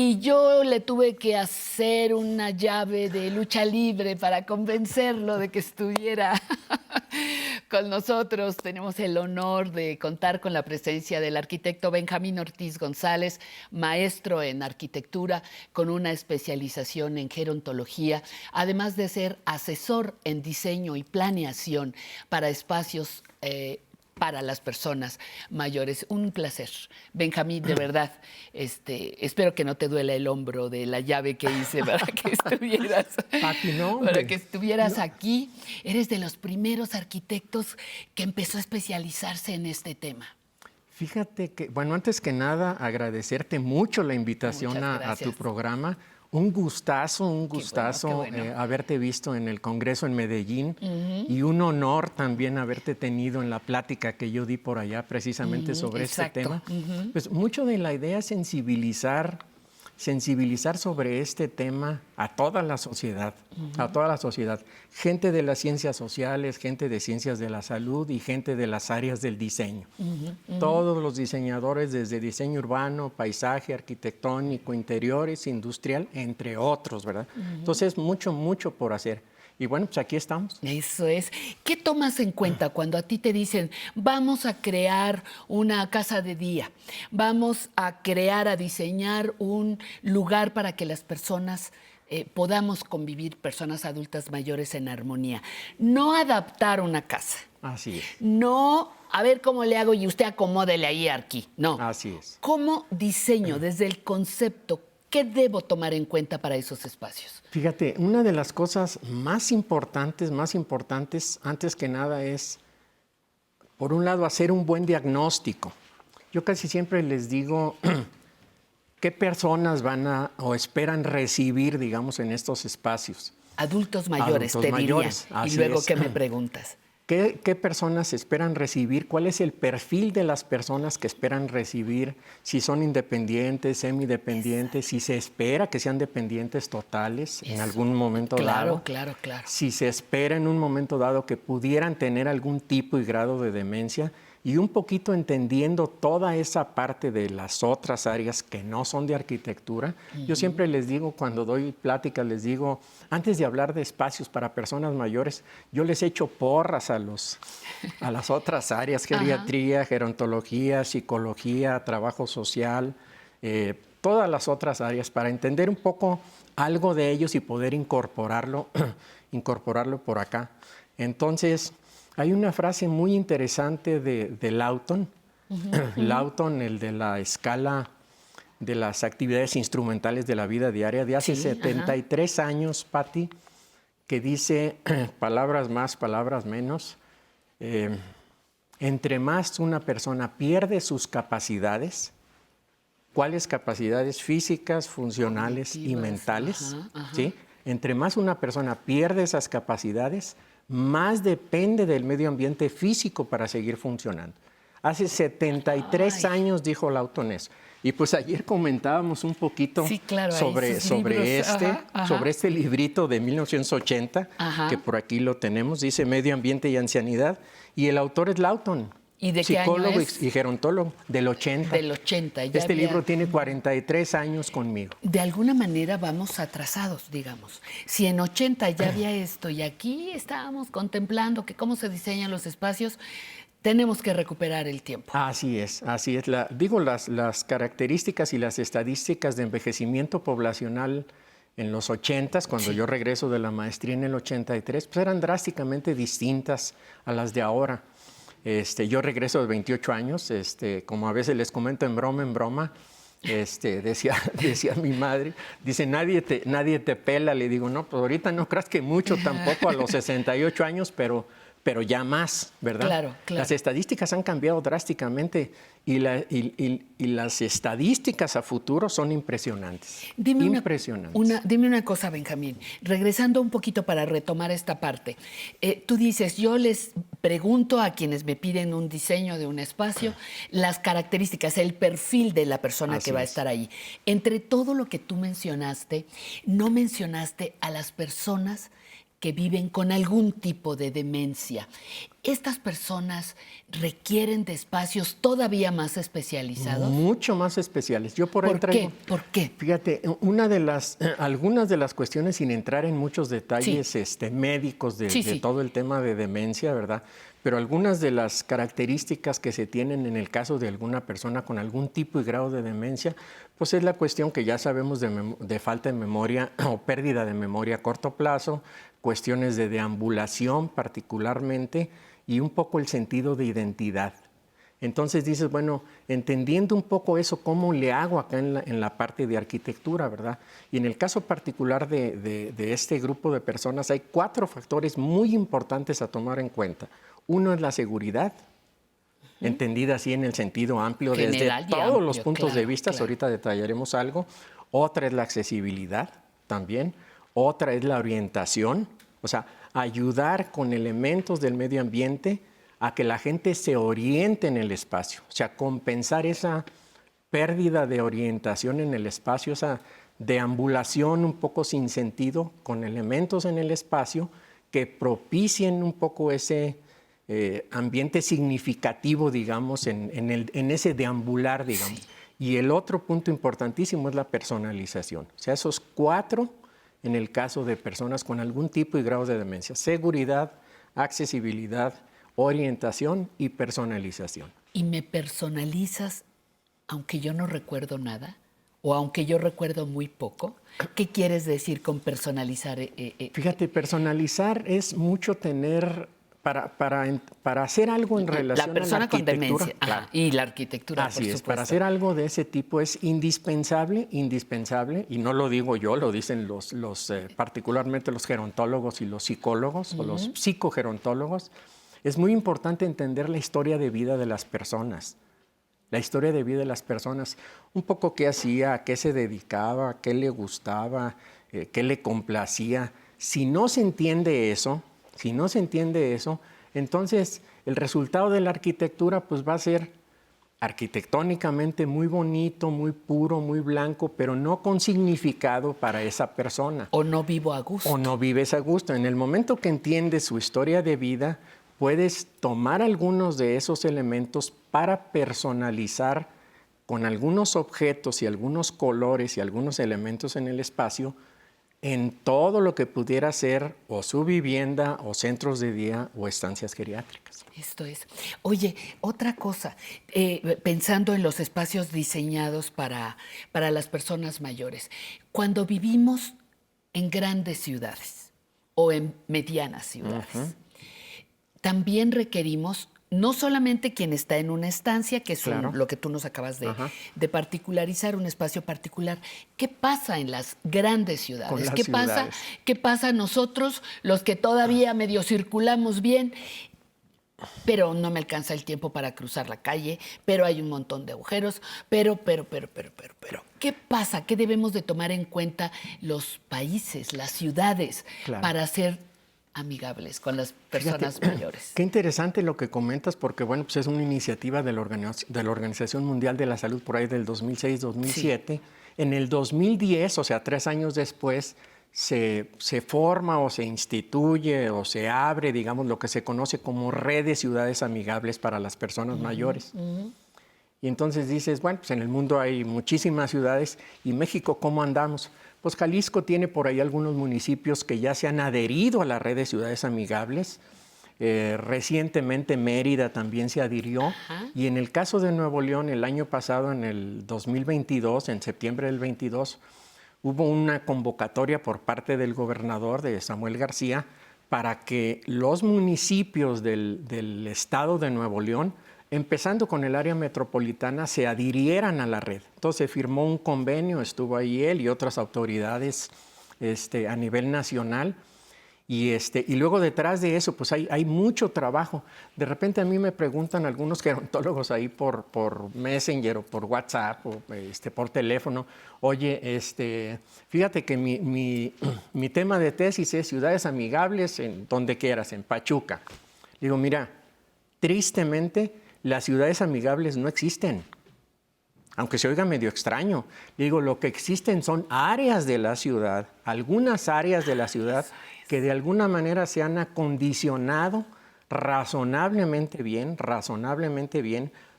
Y yo le tuve que hacer una llave de lucha libre para convencerlo de que estuviera con nosotros. Tenemos el honor de contar con la presencia del arquitecto Benjamín Ortiz González, maestro en arquitectura con una especialización en gerontología, además de ser asesor en diseño y planeación para espacios para las personas mayores. Un placer. Benjamín, de verdad, espero que no te duela el hombro de la llave que hice para que estuvieras, Pati, no, para hombre. que estuvieras No. aquí. Eres de los primeros arquitectos que empezó a especializarse en este tema. Fíjate que, bueno, antes que nada, agradecerte mucho la invitación Muchas a gracias. tu programa. Un gustazo Qué bueno. haberte visto en el Congreso en Medellín y un honor también haberte tenido en la plática que yo di por allá precisamente sobre exacto. este tema. Pues mucho de la idea es sensibilizar sobre este tema a toda la sociedad, gente de las ciencias sociales, gente de ciencias de la salud y gente de las áreas del diseño. Todos los diseñadores, desde diseño urbano, paisaje, arquitectónico, interiores, industrial, entre otros, ¿verdad? Entonces, mucho por hacer. Y bueno, pues aquí estamos. Eso es. ¿Qué tomas en cuenta cuando a ti te dicen, vamos a crear una casa de día, vamos a diseñar un lugar para que las personas podamos convivir, personas adultas mayores en armonía? No adaptar una casa. Así es. No, a ver cómo le hago y usted acomódele ahí aquí. No. Así es. ¿Cómo diseño desde el concepto? ¿Qué debo tomar en cuenta para esos espacios? Fíjate, una de las cosas más importantes, antes que nada es, por un lado, hacer un buen diagnóstico. Yo casi siempre les digo qué personas van o esperan recibir, digamos, en estos espacios. Adultos mayores, Adultos te mayores, diría. Y así luego, es. ¿qué me preguntas? ¿Qué personas esperan recibir? ¿Cuál es el perfil de las personas que esperan recibir? Si son independientes, semidependientes, si se espera que sean dependientes totales en algún momento dado. Claro. Si se espera en un momento dado que pudieran tener algún tipo y grado de demencia, y un poquito entendiendo toda esa parte de las otras áreas que no son de arquitectura. Yo siempre les digo, cuando doy pláticas, les digo, antes de hablar de espacios para personas mayores, yo les echo porras a las otras áreas, geriatría, gerontología, psicología, trabajo social, todas las otras áreas, para entender un poco algo de ellos y poder incorporarlo por acá. Entonces, hay una frase muy interesante de Lawton, Lawton, el de la escala de las actividades instrumentales de la vida diaria, de hace 73 años, Pati, que dice, palabras más, palabras menos, entre más una persona pierde sus capacidades, ¿cuáles capacidades físicas, funcionales y mentales? ¿Sí? Entre más una persona pierde esas capacidades, más depende del medio ambiente físico para seguir funcionando. Hace 73 años dijo Lawton eso. Y pues ayer comentábamos un poquito sobre este librito de 1980, que por aquí lo tenemos, dice Medio Ambiente y Ancianidad, y el autor es Lawton. ¿Y de psicólogo qué año es? Y gerontólogo, del 80. Del 80. Ya este libro tiene 43 años conmigo. De alguna manera vamos atrasados, digamos. Si en 80 ya había esto y aquí estábamos contemplando que cómo se diseñan los espacios, tenemos que recuperar el tiempo. Así es. Las características y las estadísticas de envejecimiento poblacional en los 80s, cuando yo regreso de la maestría en el 83, pues eran drásticamente distintas a las de ahora. Yo regreso de 28 años, como a veces les comento en broma, decía mi madre, dice, nadie te pela. Le digo, no, pues ahorita no creas que mucho tampoco a los 68 años, pero ya más, ¿verdad? Claro. Las estadísticas han cambiado drásticamente y las estadísticas a futuro son impresionantes. Dime una cosa, Benjamín, regresando un poquito para retomar esta parte. Tú dices, yo les pregunto a quienes me piden un diseño de un espacio, las características, el perfil de la persona que va a estar ahí. Entre todo lo que tú mencionaste, no mencionaste a las personas que viven con algún tipo de demencia. ¿Estas personas requieren de espacios todavía más especializados? Mucho más especiales. Yo por ahí ¿Por traigo... qué? ¿Por qué? Fíjate, algunas de las cuestiones, sin entrar en muchos detalles médicos de todo el tema de demencia, ¿verdad? Pero algunas de las características que se tienen en el caso de alguna persona con algún tipo y grado de demencia, pues es la cuestión que ya sabemos de falta de memoria o pérdida de memoria a corto plazo, cuestiones de deambulación particularmente y un poco el sentido de identidad. Entonces dices, bueno, entendiendo un poco eso, ¿cómo le hago acá en la parte de arquitectura, verdad? Y en el caso particular de este grupo de personas, hay 4 factores muy importantes a tomar en cuenta. Uno es la seguridad, entendida así en el sentido amplio, General desde todos los amplio, puntos de claro, vista. claro. Ahorita detallaremos algo. Otra es la accesibilidad también. Otra es la orientación, o sea, ayudar con elementos del medio ambiente a que la gente se oriente en el espacio, o sea, compensar esa pérdida de orientación en el espacio, esa deambulación un poco sin sentido con elementos en el espacio que propicien un poco ese ambiente significativo, digamos, en ese deambular, digamos. Sí. Y el otro punto importantísimo es la personalización, o sea, esos 4 en el caso de personas con algún tipo y grado de demencia: seguridad, accesibilidad, orientación y personalización. ¿Y me personalizas aunque yo no recuerdo nada? ¿O aunque yo recuerdo muy poco? ¿Qué quieres decir con personalizar? Fíjate, personalizar es mucho tener, para hacer algo en relación a la persona con arquitectura. demencia. Claro. Y la arquitectura, Así por es, supuesto. para hacer algo de ese tipo es indispensable, y no lo digo yo, lo dicen particularmente los gerontólogos y los psicólogos o los psicogerontólogos. Es muy importante entender la historia de vida de las personas. La historia de vida de las personas, un poco qué hacía, a qué se dedicaba, qué le gustaba, qué le complacía. Si no se entiende eso, entonces el resultado de la arquitectura pues va a ser arquitectónicamente muy bonito, muy puro, muy blanco, pero no con significado para esa persona. O no vivo a gusto. O no vives a gusto. En el momento que entiendes su historia de vida, puedes tomar algunos de esos elementos para personalizar con algunos objetos y algunos colores y algunos elementos en el espacio en todo lo que pudiera ser o su vivienda o centros de día o estancias geriátricas. Esto es. Oye, otra cosa, pensando en los espacios diseñados para las personas mayores, cuando vivimos en grandes ciudades o en medianas ciudades, también requerimos no solamente quien está en una estancia, que es lo que tú nos acabas de particularizar, un espacio particular. ¿Qué pasa en las grandes ciudades? ¿Qué pasa nosotros, los que todavía medio circulamos bien, pero no me alcanza el tiempo para cruzar la calle, pero hay un montón de agujeros, pero? ¿Qué pasa? ¿Qué debemos de tomar en cuenta los países, las ciudades, para ser amigables con las personas mayores? Qué interesante lo que comentas, porque bueno, pues es una iniciativa de la Organización Mundial de la Salud por ahí del 2006-2007. Sí. En el 2010, o sea, 3 años después, se forma o se instituye o se abre, digamos, lo que se conoce como red de ciudades amigables para las personas mayores. Y entonces dices, bueno, pues en el mundo hay muchísimas ciudades, y México, ¿cómo andamos? Pues Jalisco tiene por ahí algunos municipios que ya se han adherido a la red de ciudades amigables. Recientemente Mérida también se adhirió. Y en el caso de Nuevo León, el año pasado, en el 2022, en septiembre del 22, hubo una convocatoria por parte del gobernador, de Samuel García, para que los municipios del estado de Nuevo León, empezando con el área metropolitana, se adhirieran a la red. Entonces se firmó un convenio, estuvo ahí él y otras autoridades a nivel nacional. Y luego detrás de eso, pues hay mucho trabajo. De repente a mí me preguntan algunos gerontólogos ahí por Messenger o por WhatsApp o por teléfono, oye, fíjate que mi tema de tesis es ciudades amigables en donde quieras, en Pachuca. Digo, mira, tristemente las ciudades amigables no existen, aunque se oiga medio extraño. Digo, lo que existen son áreas de la ciudad, algunas áreas de la ciudad que de alguna manera se han acondicionado razonablemente bien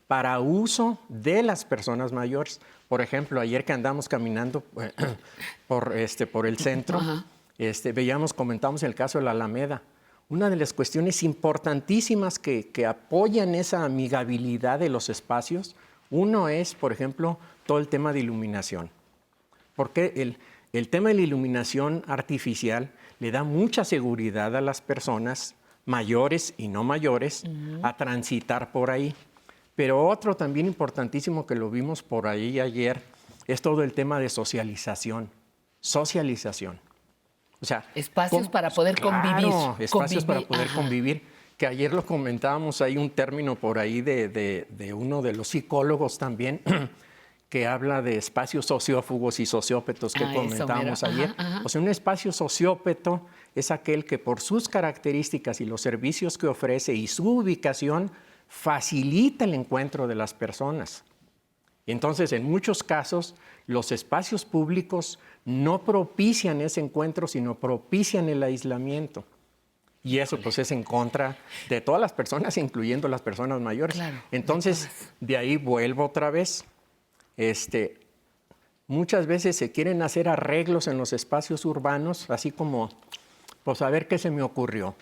para uso de las personas mayores. Por ejemplo, ayer que andamos caminando por el centro, comentamos el caso de la Alameda. Una de las cuestiones importantísimas que apoyan esa amigabilidad de los espacios, uno es, por ejemplo, todo el tema de iluminación. Porque el tema de la iluminación artificial le da mucha seguridad a las personas mayores y no mayores a transitar por ahí. Pero otro también importantísimo que lo vimos por ahí ayer es todo el tema de socialización. Socialización. O sea, espacios para poder convivir. Claro, espacios para poder convivir. Que ayer lo comentábamos, hay un término por ahí de uno de los psicólogos también, que habla de espacios sociófugos y sociópetos que comentábamos ayer. O sea, un espacio sociópeto es aquel que por sus características y los servicios que ofrece y su ubicación facilita el encuentro de las personas. Y entonces, en muchos casos, los espacios públicos no propician ese encuentro, sino propician el aislamiento. Y eso pues es en contra de todas las personas, incluyendo las personas mayores. Claro, entonces, de ahí vuelvo otra vez. Muchas veces se quieren hacer arreglos en los espacios urbanos, así como, pues a ver qué se me ocurrió.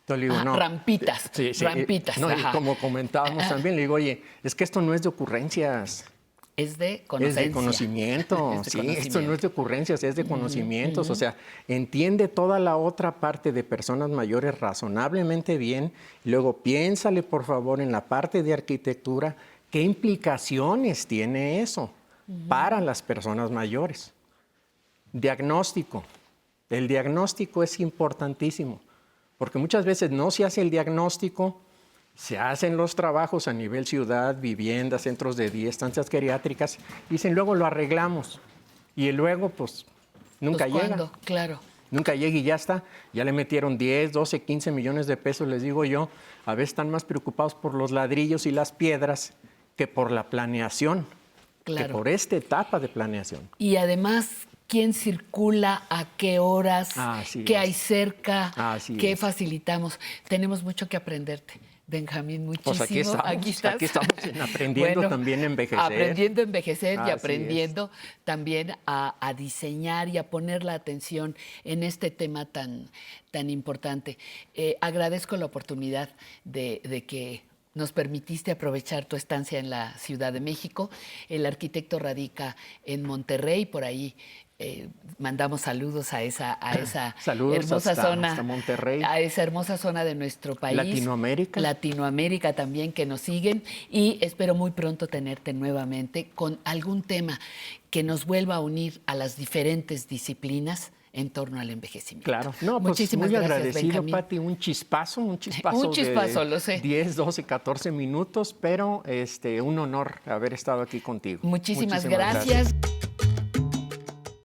Entonces le digo, no. Rampitas, rampitas. No, y como comentábamos también, le digo, oye, es que esto no es de ocurrencias. Es de conocimiento. Es de conocimiento, sí, esto no es de ocurrencias, es de conocimientos. O sea, entiende toda la otra parte de personas mayores razonablemente bien. Y luego piénsale, por favor, en la parte de arquitectura, ¿qué implicaciones tiene eso para las personas mayores? Diagnóstico. El diagnóstico es importantísimo, porque muchas veces no se hace el diagnóstico. Se hacen los trabajos a nivel ciudad, vivienda, centros de día, estancias geriátricas. Dicen, luego lo arreglamos. Y luego, pues, nunca llega. ¿Cuándo? Claro. Nunca llega y ya está. Ya le metieron 10, 12, 15 millones de pesos, les digo yo. A veces están más preocupados por los ladrillos y las piedras que por la planeación. Claro. Que por esta etapa de planeación. Y además, ¿quién circula? ¿A qué horas? ¿Qué hay cerca? ¿Qué facilitamos? Tenemos mucho que aprenderte. Benjamín, muchísimo. Pues aquí estamos aprendiendo también a envejecer. Aprendiendo a envejecer y Así aprendiendo también a diseñar y a poner la atención en este tema tan importante. Agradezco la oportunidad de que nos permitiste aprovechar tu estancia en la Ciudad de México. El arquitecto radica en Monterrey, por ahí. Mandamos saludos a esa hermosa zona, hasta Monterrey. a esa hermosa zona de nuestro país. Latinoamérica también, que nos siguen, y espero muy pronto tenerte nuevamente con algún tema que nos vuelva a unir a las diferentes disciplinas en torno al envejecimiento. Claro, no, pues muchísimas muy gracias, agradecido, Benjamín. Pati, un chispazo de lo sé. 10, 12, 14 minutos, pero un honor haber estado aquí contigo. Muchísimas gracias.